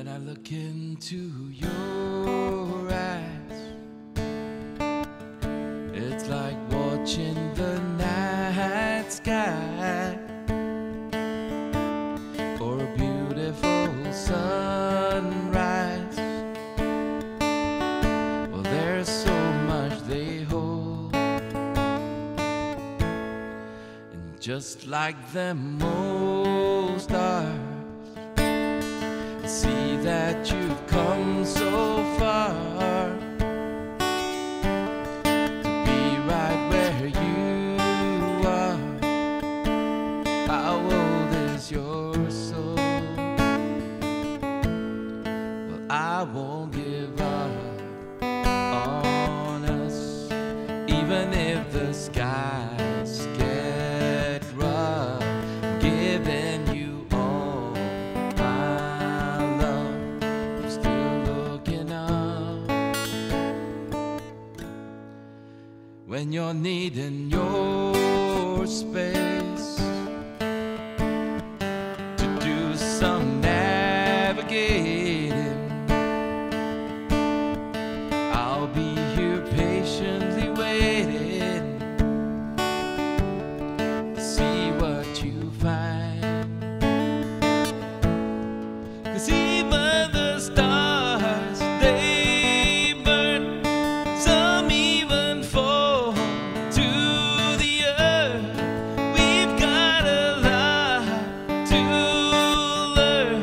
When I look into your eyes, it's like watching the night sky or a beautiful sunrise. Well, there's so much they hold, and just like them old stars, I see that you've come so far to be right where you are. How old is your soul? Well, I won't give up on us, even if the skies get rough. I'm giving you all my love. I'm still looking up. When you're needing your space to do some navigating, I'll be here patiently waiting to see what you find. 'Cause even the stars, they burn, some even fall to the earth. We've got a lot to learn.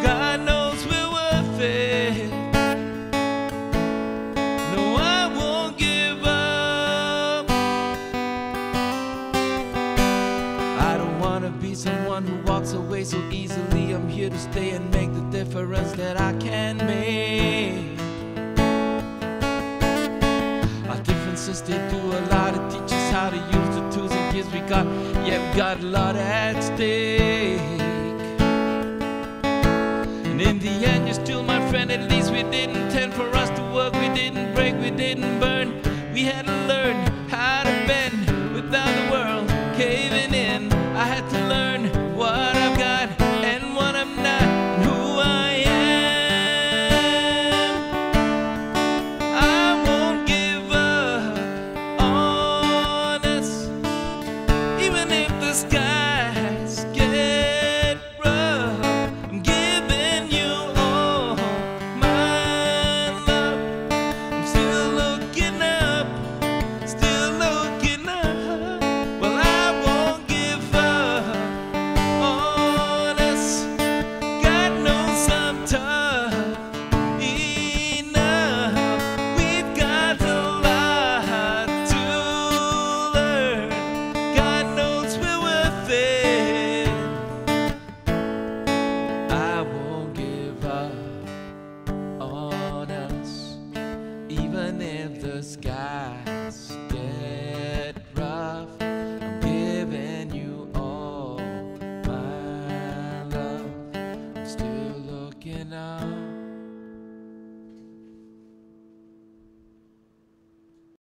God knows we're worth it. No, I won't give up. I don't wanna be someone who walks away so easily. I'm here to stay and make the difference that I can make. Our differences, they do a lot to teach us how to use the tools and gifts we got. Yeah, we got a lot at stake. And in the end, you're still my friend. At least we didn't intend for us to work. We didn't break, we didn't burn. We had to learn how to bend without the world caving in. I had to learn what I've got and what I'm not, and who I am. I won't give up on us, even if the skies get rough. I'm giving you all my love. I'm still looking up, still looking up. Well, I won't give up on us. God knows I'm tough enough. We've got a lot to learn. God knows we're worth it. I won't give up on us, even if the skies get rough. I'm giving you all my love. I'm still looking up.